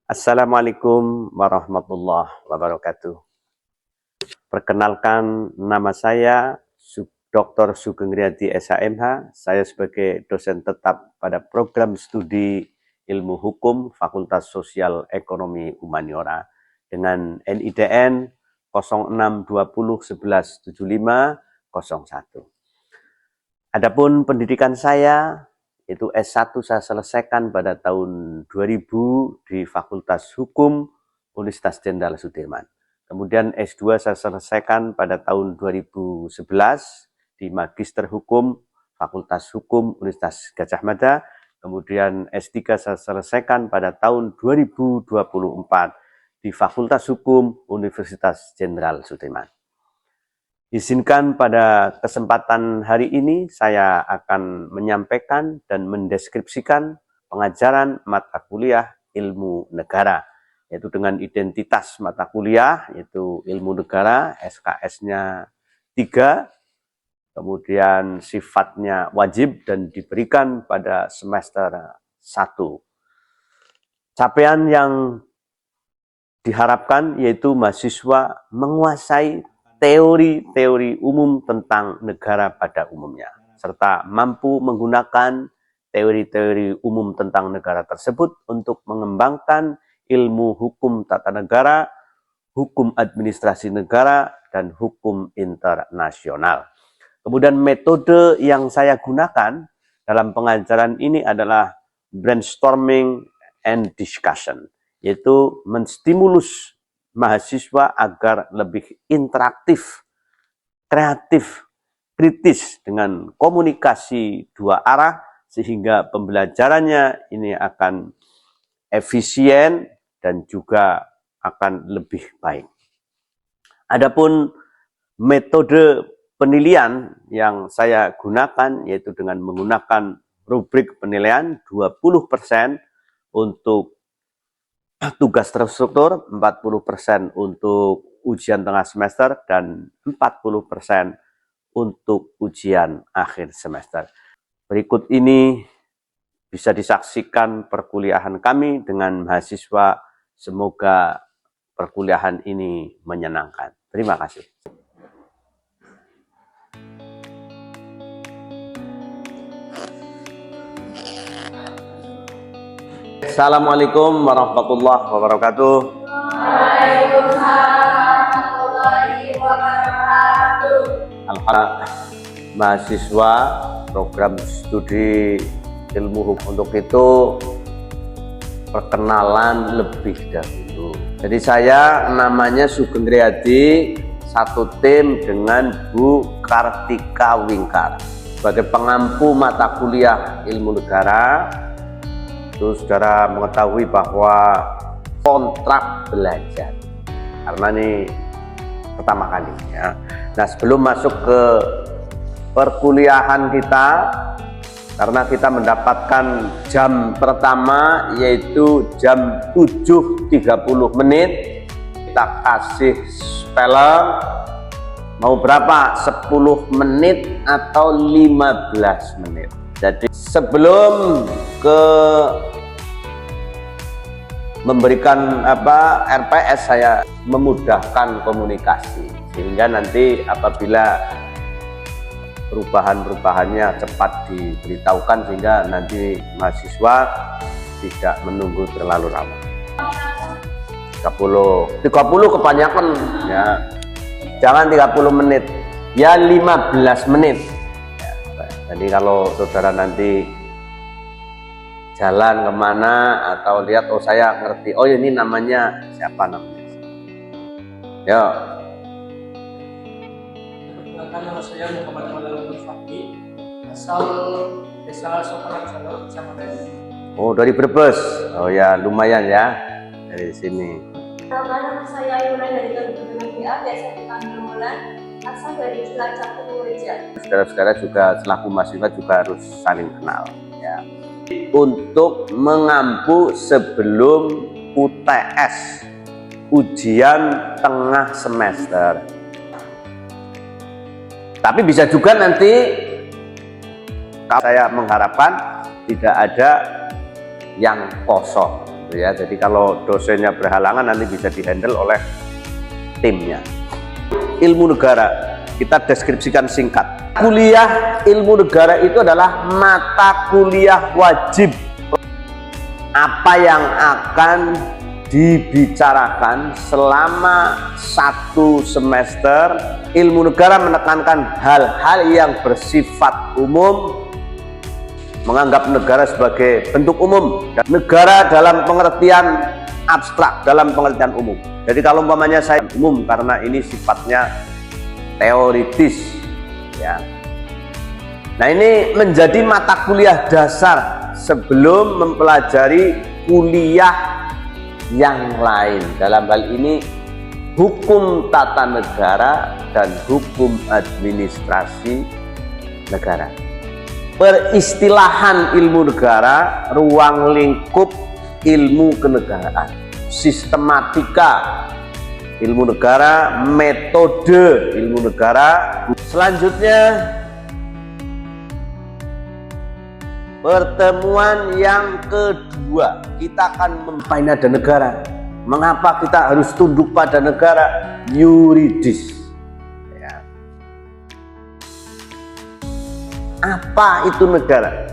Assalamualaikum warahmatullahi wabarakatuh. Perkenalkan, nama saya Dr. Sugeng Riyadi SHMH. Saya sebagai dosen tetap pada program studi Ilmu Hukum Fakultas Sosial Ekonomi Humaniora dengan NIDN 0620117501. Adapun pendidikan saya itu S1 saya selesaikan pada tahun 2000 di Fakultas Hukum Universitas Jenderal Sudirman. Kemudian S2 saya selesaikan pada tahun 2011 di Magister Hukum Fakultas Hukum Universitas Gadjah Mada. Kemudian S3 saya selesaikan pada tahun 2024 di Fakultas Hukum Universitas Jenderal Sudirman. Izinkan pada kesempatan hari ini saya akan menyampaikan dan mendeskripsikan pengajaran mata kuliah ilmu negara, yaitu dengan identitas mata kuliah, yaitu ilmu negara, SKS-nya 3, kemudian sifatnya wajib dan diberikan pada semester 1. Capaian yang diharapkan yaitu mahasiswa menguasai teori-teori umum tentang negara pada umumnya, serta mampu menggunakan teori-teori umum tentang negara tersebut untuk mengembangkan ilmu hukum tata negara, hukum administrasi negara, dan hukum internasional. Kemudian metode yang saya gunakan dalam pengajaran ini adalah brainstorming and discussion, yaitu menstimulus mahasiswa agar lebih interaktif, kreatif, kritis dengan komunikasi dua arah sehingga pembelajarannya ini akan efisien dan juga akan lebih baik. Adapun metode penilaian yang saya gunakan yaitu dengan menggunakan rubrik penilaian 20% untuk tugas terstruktur, 40% untuk ujian tengah semester, dan 40% untuk ujian akhir semester. Berikut ini bisa disaksikan perkuliahan kami dengan mahasiswa. Semoga perkuliahan ini menyenangkan. Terima kasih. Assalamualaikum warahmatullahi wabarakatuh. Waalaikumsalam warahmatullahi wabarakatuh. Alhamdulillah, mahasiswa program studi ilmu hukum. Untuk itu perkenalan lebih dahulu. Jadi saya namanya Sugeng Riyadi, satu tim dengan Bu Kartika Wingkar sebagai pengampu mata kuliah ilmu negara. Itu saudara mengetahui bahwa kontrak belajar, karena ini pertama kali ya. Nah, sebelum masuk ke perkuliahan kita, karena kita mendapatkan jam pertama yaitu jam 7.30, kita kasih speller mau berapa, 10 menit atau 15 menit. Jadi sebelum ke memberikan RPS, saya memudahkan komunikasi sehingga nanti apabila perubahan-perubahannya cepat diberitahukan sehingga nanti mahasiswa tidak menunggu terlalu lama. 30 kebanyakan ya, jangan 30 menit ya, 15 menit. Jadi kalau saudara nanti jalan kemana atau lihat, oh saya ngerti, oh ini namanya siapa namanya. Ya. Nama saya Muhammad Malalul Fakih, asal desa Sokaran Solo, Kecamatan. Oh, dari Brebes. Oh ya, lumayan ya dari sini. Nama saya Yuna dari Kabupaten BA, biasa dipanggil Mulan, asal dari Cilacap, Purworejo. Saudara-saudara juga selaku mahasiswa juga harus saling kenal ya. Untuk mengampu sebelum UTS, ujian tengah semester. Tapi bisa juga nanti, saya mengharapkan tidak ada yang kosong. ya. Jadi kalau dosennya berhalangan nanti bisa dihandle oleh timnya. Ilmu negara kita deskripsikan singkat. Kuliah ilmu negara itu adalah mata kuliah wajib. Apa yang akan dibicarakan selama 1 semester. Ilmu negara menekankan hal-hal yang bersifat umum, menganggap negara sebagai bentuk umum, dan negara dalam pengertian abstrak, dalam pengertian umum. Jadi kalau umpamanya saya umum karena ini sifatnya teoritis, ya. Nah, ini menjadi mata kuliah dasar sebelum mempelajari kuliah yang lain. Dalam hal ini hukum tata negara dan hukum administrasi negara. Peristilahan ilmu negara, ruang lingkup ilmu kenegaraan, sistematika ilmu negara, metode ilmu negara. Selanjutnya pertemuan yang kedua, kita akan memperbaiki negara. Mengapa kita harus tunduk pada negara? Yuridis. Ya. Apa itu negara?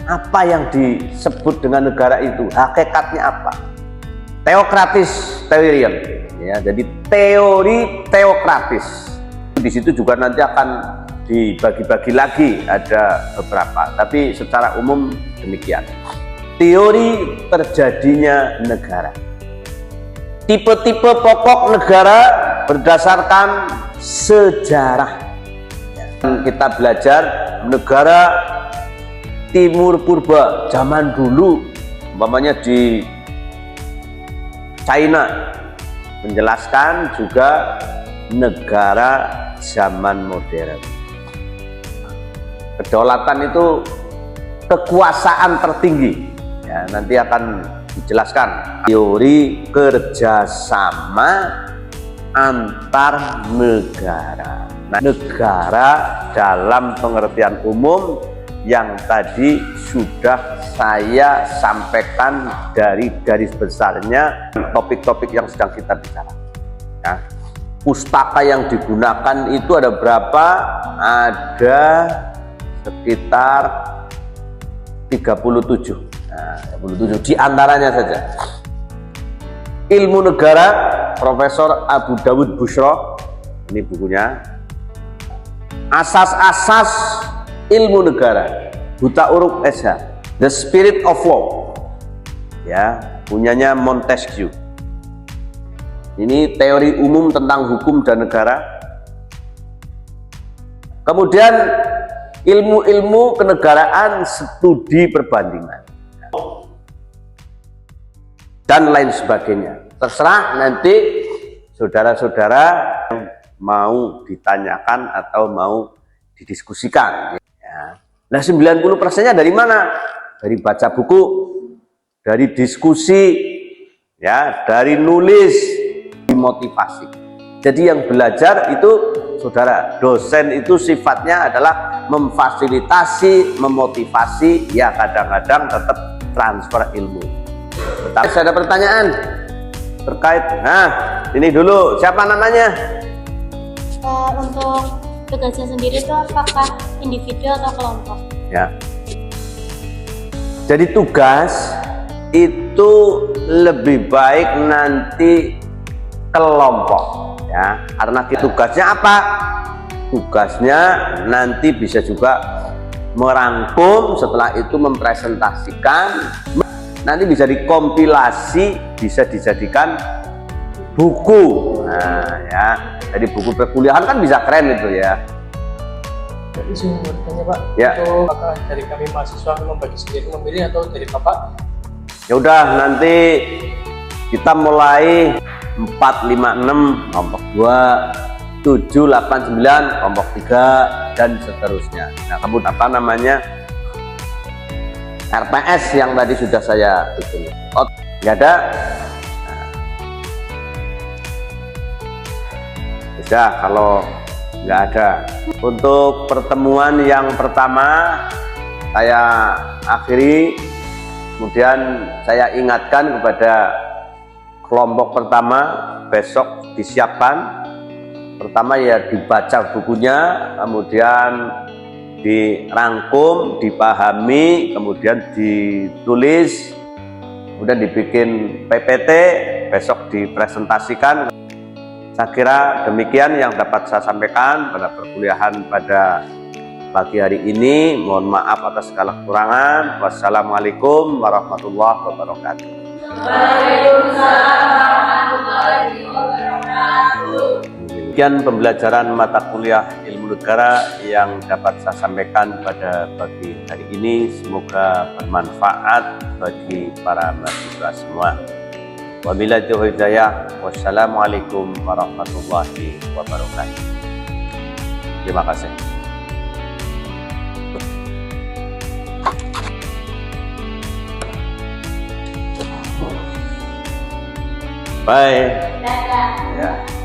Apa yang disebut dengan negara itu? Hakikatnya apa? Teokratis, teorian. Ya, jadi teori teokratis. Di situ juga nanti akan dibagi-bagi lagi, ada beberapa, tapi secara umum demikian. Teori terjadinya negara. Tipe-tipe pokok negara berdasarkan sejarah. Kita belajar negara timur purba zaman dulu, umpamanya di China, menjelaskan juga negara zaman modern. Kedaulatan itu kekuasaan tertinggi, ya, nanti akan dijelaskan. Teori kerjasama antar negara. Nah, negara dalam pengertian umum yang tadi sudah saya sampaikan dari garis besarnya topik-topik yang sedang kita bicarakan. Ya. Pustaka yang digunakan itu ada berapa? Ada sekitar 37. Nah, 37 di antaranya saja. Ilmu Negara, Profesor Abu Dawud Bushra, ini bukunya. Asas-asas ilmu negara, Buta Uruk SH. The Spirit of Law, ya, punyanya Montesquieu. Ini teori umum tentang hukum dan negara. Kemudian ilmu-ilmu kenegaraan, studi perbandingan, dan lain sebagainya. Terserah nanti saudara-saudara yang mau ditanyakan atau mau didiskusikan. Ya. Nah, 90%-nya dari mana? Dari baca buku, dari diskusi, ya, dari nulis, dimotivasi. Jadi yang belajar itu, saudara, dosen itu sifatnya adalah memfasilitasi, memotivasi, ya kadang-kadang tetap transfer ilmu. Tapi ada pertanyaan terkait, nah ini dulu, siapa namanya? Untuk tugasnya sendiri itu apakah individu atau kelompok? Ya. Jadi tugas itu lebih baik nanti kelompok, ya. Karena tugasnya apa? Tugasnya nanti bisa juga merangkum, setelah itu mempresentasikan, nanti bisa dikompilasi, bisa dijadikan buku. Nah, ya. Jadi buku perkuliahan kan bisa keren itu, ya. Jadi saya mau bertanya, Pak, Ya. itu apakah dari kami mahasiswa membagi sendiri memilih atau dari Bapak? Ya udah, nanti kita mulai 4, 5, 6 kelompok 2, 7, 8, 9 kelompok 3 dan seterusnya. Nah, kemudian apa namanya, RPS yang tadi sudah saya tulis. Oh, nggak ada. Sudah, kalau nggak ada. Untuk pertemuan yang pertama saya akhiri. Kemudian saya ingatkan kepada kelompok pertama, besok disiapkan. Pertama ya dibaca bukunya, kemudian dirangkum, dipahami, kemudian ditulis, kemudian dibikin PPT, besok dipresentasikan. Saya kira demikian yang dapat saya sampaikan pada perkuliahan pada pagi hari ini. Mohon maaf atas segala kekurangan. Wassalamualaikum warahmatullahi wabarakatuh. Waalaikumsalam warahmatullahi wabarakatuh. Demikian pembelajaran mata kuliah ilmu negara yang dapat saya sampaikan pada pagi hari ini. Semoga bermanfaat bagi para mahasiswa semua. Wabillahi taufiq hidayah. Wassalamualaikum warahmatullahi wabarakatuh. Terima kasih. Bye. Dadah. Ya.